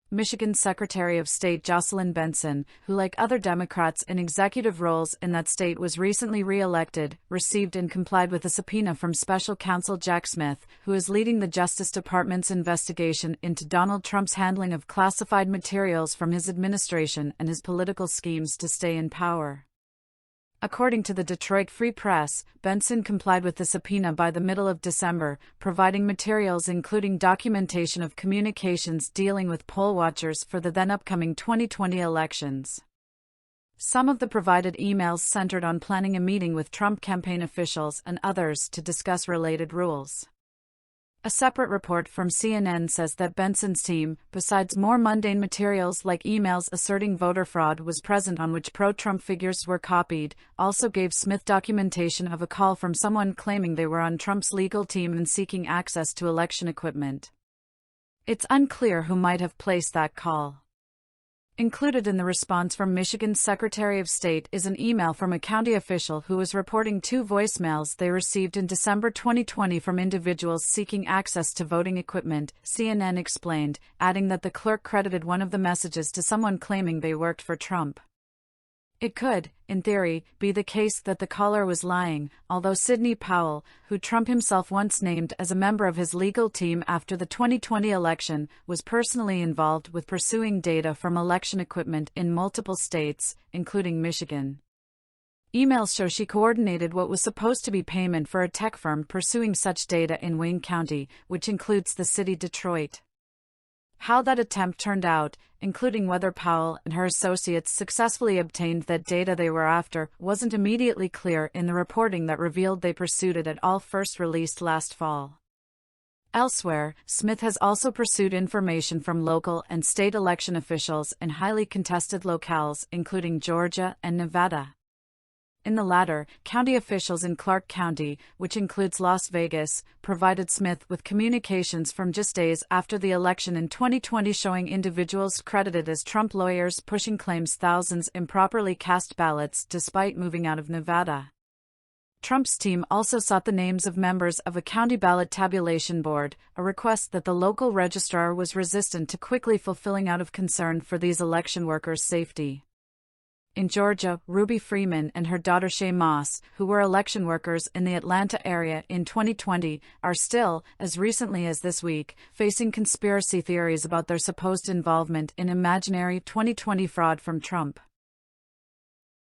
Michigan Secretary of State Jocelyn Benson, who like other Democrats in executive roles in that state was recently re-elected, received and complied with a subpoena from Special Counsel Jack Smith, who is leading the Justice Department's investigation into Donald Trump's handling of classified materials from his administration and his political schemes to stay in power. According to the Detroit Free Press, Benson complied with the subpoena by the middle of December, providing materials including documentation of communications dealing with poll watchers for the then-upcoming 2020 elections. Some of the provided emails centered on planning a meeting with Trump campaign officials and others to discuss related rules. A separate report from CNN says that Benson's team, besides more mundane materials like emails asserting voter fraud was present on which pro-Trump figures were copied, also gave Smith documentation of a call from someone claiming they were on Trump's legal team and seeking access to election equipment. It's unclear who might have placed that call. Included in the response from Michigan's Secretary of State is an email from a county official who was reporting 2 voicemails they received in December 2020 from individuals seeking access to voting equipment, CNN explained, adding that the clerk credited one of the messages to someone claiming they worked for Trump. It could, in theory, be the case that the caller was lying, although Sidney Powell, who Trump himself once named as a member of his legal team after the 2020 election, was personally involved with pursuing data from election equipment in multiple states, including Michigan. Emails show she coordinated what was supposed to be payment for a tech firm pursuing such data in Wayne County, which includes the city Detroit. How that attempt turned out, including whether Powell and her associates successfully obtained that data they were after, wasn't immediately clear in the reporting that revealed they pursued it at all, first released last fall. Elsewhere, Smith has also pursued information from local and state election officials in highly contested locales, including Georgia and Nevada. In the latter, county officials in Clark County, which includes Las Vegas, provided Smith with communications from just days after the election in 2020 showing individuals credited as Trump lawyers pushing claims thousands improperly cast ballots despite moving out of Nevada. Trump's team also sought the names of members of a county ballot tabulation board, a request that the local registrar was resistant to quickly fulfilling out of concern for these election workers' safety. In Georgia, Ruby Freeman and her daughter Shay Moss, who were election workers in the Atlanta area in 2020, are still, as recently as this week, facing conspiracy theories about their supposed involvement in imaginary 2020 fraud from Trump.